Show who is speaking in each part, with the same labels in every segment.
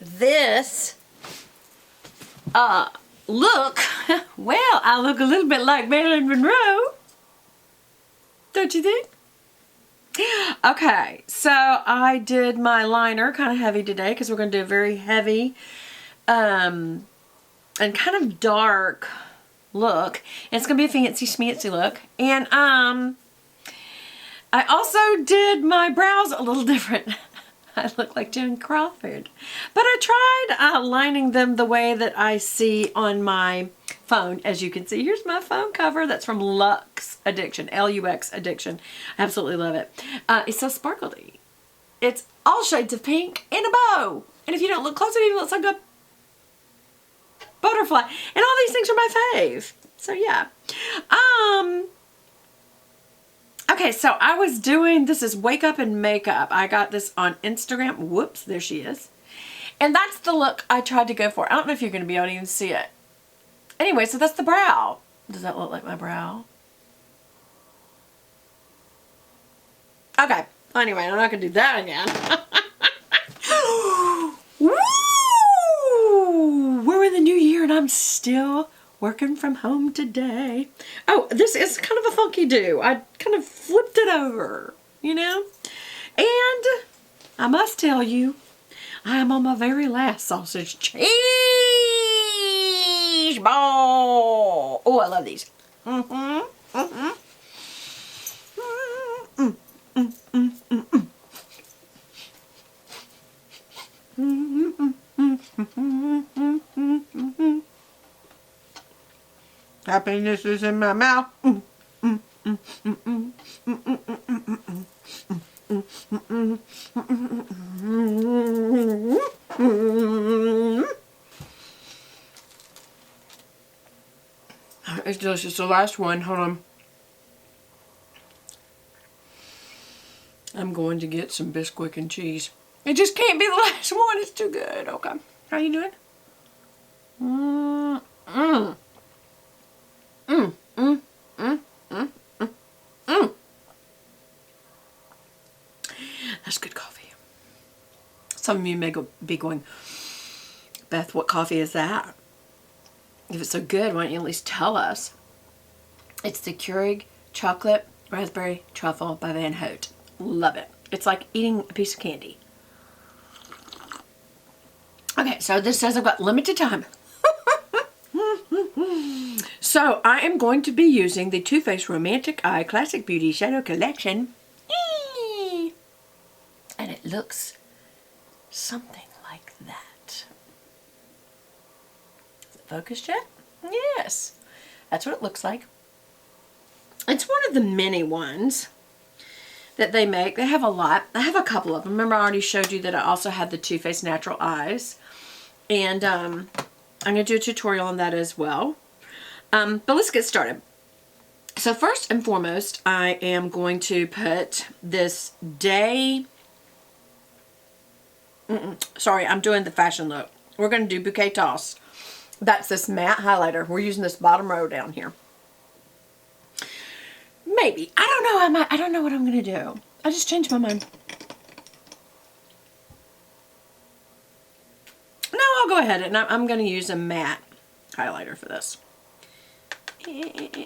Speaker 1: this look, well, I look a little bit like Marilyn Monroe. Don't you think? Okay, so I did my liner kind of heavy today because we're going to do a very heavy and kind of dark look. And it's going to be a fancy schmancy look. And I also did my brows a little different. I look like Joan Crawford. But I tried lining them the way that I see on my phone. As you can see, here's my phone cover. That's from Lux Addiction, L-U-X Addiction. I absolutely love it. It's so sparkly. It's all shades of pink and a bow. And if you don't look close, it even looks like a butterfly. And all these things are my fave. So yeah. Okay, so I was doing, this is Wake Up and Makeup. I got this on Instagram. Whoops, there she is. And that's the look I tried to go for. I don't know if you're going to be able to even see it. Anyway, so that's the brow. Does that look like my brow? Okay, anyway, I'm not going to do that again. Woo! We're in the new year and I'm still working from home today. Oh, this is kind of a funky do. I kind of flipped it over, you know? And I must tell you, I am on my very last sausage cheese ball. Oh, I love these. Happiness is in my mouth. It's delicious. The last one, hold on. I'm going to get some Bisquick and cheese. It just can't be the last one. It's too good. Okay. How you doing? That's good coffee. Some of you may be going, Beth, what coffee is that? If it's so good, why don't you at least tell us? It's the Keurig Chocolate Raspberry Truffle by Van Hout. Love it. It's like eating a piece of candy. Okay, so this says I've got limited time. So I am going to be using the Too Faced Romantic Eye Classic Beauty Shadow Collection. And it looks something like that. Is it focused yet? Yes. That's what it looks like. It's one of the mini ones that they make. They have a lot. I have a couple of them. Remember I already showed you that I also had the Too Faced Natural Eyes. And I'm going to do a tutorial on that as well. But let's get started. So first and foremost, I am going to put this day... Sorry, I'm doing the fashion look. We're going to do Bouquet Toss. That's this matte highlighter. We're using this bottom row down here. Maybe. I don't know. I don't know what I'm going to do. I just changed my mind. No, I'll go ahead and I'm going to use a matte highlighter for this.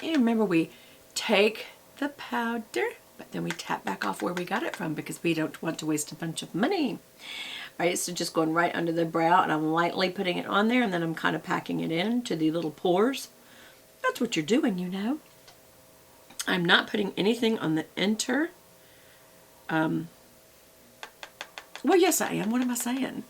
Speaker 1: Remember, we take the powder, but then we tap back off where we got it from because we don't want to waste a bunch of money. Alright, so just going right under the brow, and I'm lightly putting it on there, and then I'm kind of packing it in to the little pores. That's what you're doing, you know. I'm not putting anything on the enter. Well, yes, I am. What am I saying?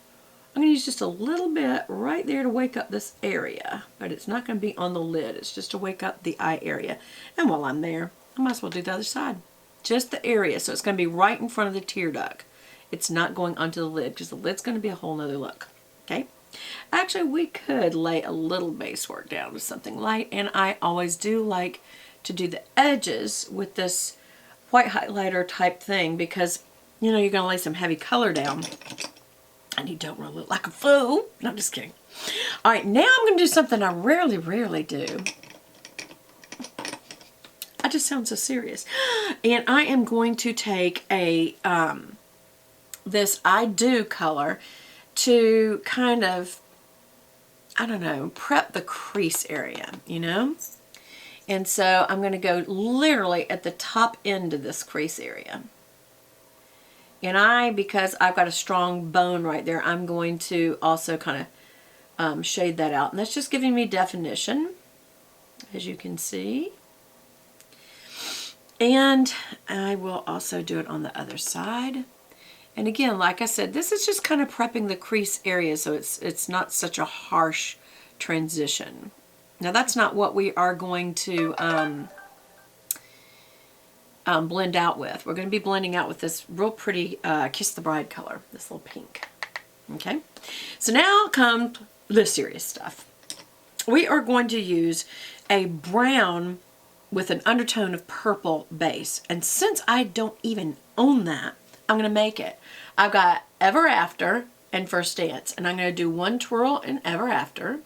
Speaker 1: I'm going to use just a little bit right there to wake up this area. But it's not going to be on the lid. It's just to wake up the eye area. And while I'm there, I might as well do the other side. Just the area. So it's going to be right in front of the tear duct. It's not going onto the lid because the lid's going to be a whole nother look. Okay? Actually, we could lay a little base work down with something light. And I always do like to do the edges with this white highlighter type thing because, you know, you're going to lay some heavy color down. And you don't want to look like a fool. No, I'm just kidding. Alright, now I'm going to do something I rarely do. I just sound so serious. And I am going to take a, this I Do color. to kind of, I don't know, prep the crease area, you know? And so I'm going to go literally at the top end of this crease area. And because I've got a strong bone right there, I'm going to also kind of shade that out. And that's just giving me definition, as you can see. And I will also do it on the other side. And again, like I said, this is just kind of prepping the crease area so it's not such a harsh transition. Now that's not what we are going to blend out with. We're going to be blending out with this real pretty Kiss the Bride color, this little pink. Okay, so now comes the serious stuff. We are going to use a brown with an undertone of purple base. And since I don't even own that, I'm going to make it. I've got Ever After and First Dance, and I'm going to do one twirl in Ever After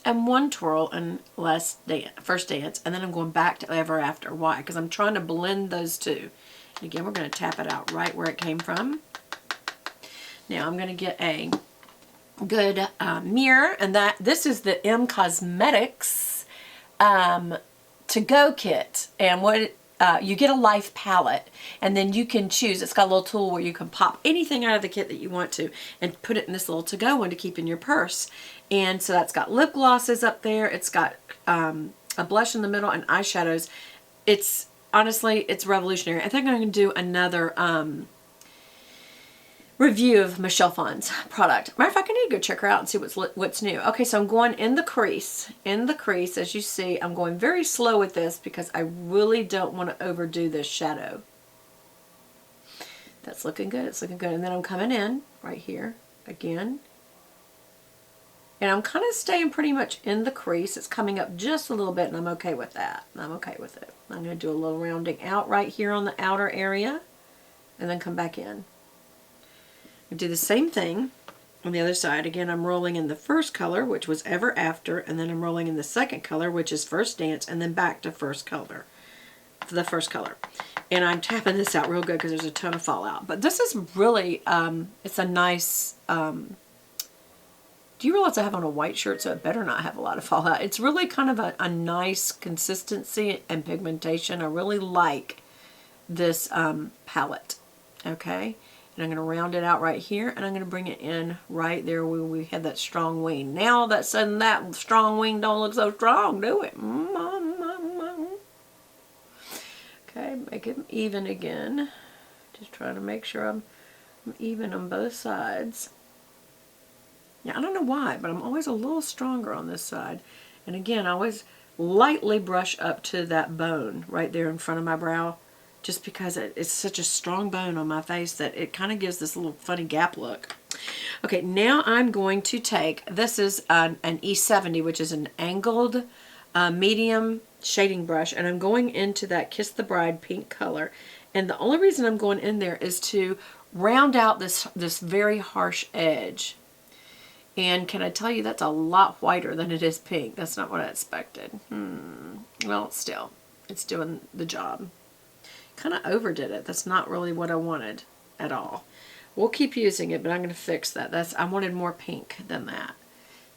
Speaker 1: and one twirl in First Dance, and then I'm going back to Ever After. Why? Because I'm trying to blend those two. And again, we're going to tap it out right where it came from. Now I'm going to get a good mirror, and this is the M Cosmetics To Go kit, and what you get a life palette, and then you can choose. It's got a little tool where you can pop anything out of the kit that you want to and put it in this little to go one to keep in your purse. And so that's got lip glosses up there, it's got a blush in the middle, and eyeshadows. It's honestly, it's revolutionary. I think I'm going to do another review of Michelle Phan's product. Matter of fact, I need to go check her out and see what's new. Okay, so I'm going in the crease. In the crease, as you see, I'm going very slow with this because I really don't want to overdo this shadow. That's looking good. It's looking good. And then I'm coming in right here again. And I'm kind of staying pretty much in the crease. It's coming up just a little bit, and I'm okay with that. I'm okay with it. I'm going to do a little rounding out right here on the outer area and then come back in. Do the same thing on the other side. Again, I'm rolling in the first color, which was Ever After, and then I'm rolling in the second color, which is First Dance, and then back to the first color. And I'm tapping this out real good because there's a ton of fallout. But this is really, it's a nice, do you realize I have on a white shirt, so it better not have a lot of fallout. It's really kind of a nice consistency and pigmentation. I really like this palette, okay? And I'm going to round it out right here, and I'm going to bring it in right there where we had that strong wing. Now that sudden that strong wing don't look so strong, do it? Okay, make it even again. Just trying to make sure I'm even on both sides. Yeah, I don't know why, but I'm always a little stronger on this side. And again, I always lightly brush up to that bone right there in front of my brow, just because it's such a strong bone on my face that it kind of gives this little funny gap look. Okay, now I'm going to take, this is an E70, which is an angled medium shading brush, and I'm going into that Kiss the Bride pink color. And the only reason I'm going in there is to round out this very harsh edge. And can I tell you, that's a lot whiter than it is pink. That's not what I expected. Well, still, it's doing the job. Kind of overdid it. That's not really what I wanted at all. We'll keep using it, but I'm going to fix that. I wanted more pink than that.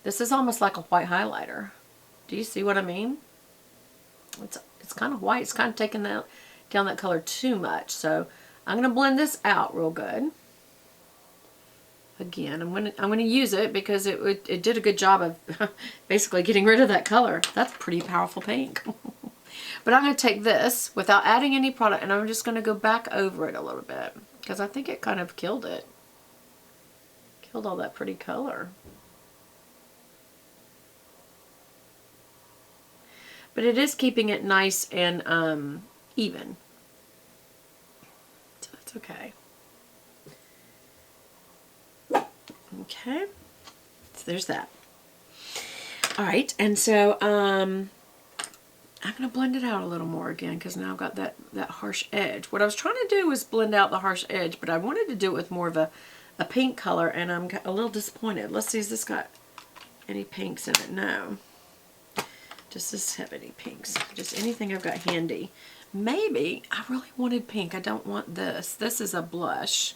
Speaker 1: This is almost like a white highlighter. Do you see what I mean? It's kind of white. It's kind of taking down that color too much. So I'm going to blend this out real good. Again, I'm going to use it because it did a good job of basically getting rid of that color. That's pretty powerful pink. But I'm going to take this without adding any product, and I'm just going to go back over it a little bit because I think it kind of killed it. Killed all that pretty color. But it is keeping it nice and even. So that's okay. Okay. So there's that. All right, and so I'm going to blend it out a little more again because now I've got that harsh edge. What I was trying to do was blend out the harsh edge, but I wanted to do it with more of a pink color, and I'm a little disappointed. Let's see, has this got any pinks in it? No. Does this have any pinks? Just anything I've got handy. Maybe. I really wanted pink. I don't want this. This is a blush.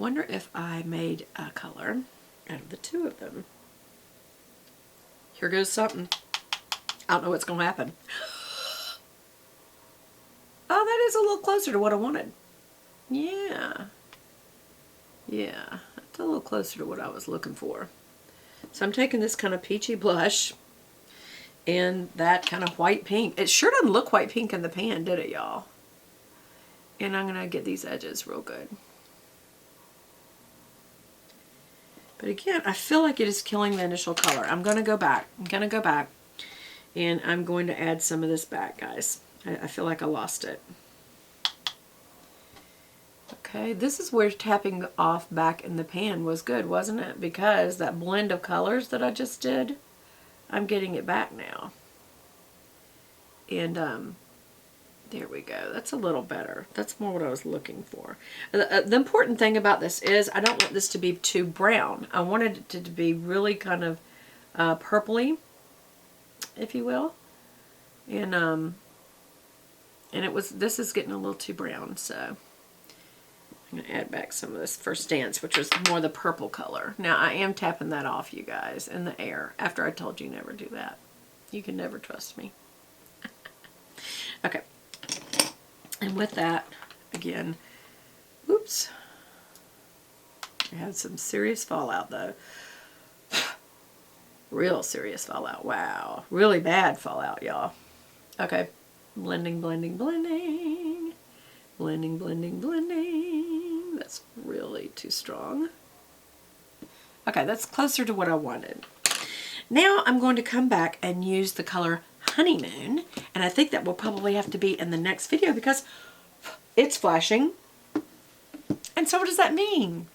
Speaker 1: wonder if I made a color out of the two of them. Here goes something. I don't know what's going to happen. Oh, that is a little closer to what I wanted. Yeah. Yeah, that's a little closer to what I was looking for. So I'm taking this kind of peachy blush and that kind of white pink. It sure doesn't look white pink in the pan, did it, y'all? And I'm going to get these edges real good. But again, I feel like it is killing the initial color. I'm going to go back. And I'm going to add some of this back, guys. I feel like I lost it. Okay, this is where tapping off back in the pan was good, wasn't it? Because that blend of colors that I just did, I'm getting it back now. And there we go. That's a little better. That's more what I was looking for. The important thing about this is I don't want this to be too brown. I wanted it to be really kind of purpley, if you will. And this is getting a little too brown, so I'm going to add back some of this First Dance, which was more the purple color. Now, I am tapping that off, you guys, in the air, after I told you never do that. You can never trust me. Okay. And with that, again, oops. I had some serious fallout, though. Real serious fallout. Wow. Really bad fallout, y'all. Okay. Blending, blending, blending. Blending, blending, blending. That's really too strong. Okay, that's closer to what I wanted. Now I'm going to come back and use the color Honeymoon, and I think that will probably have to be in the next video because it's flashing. And so what does that mean?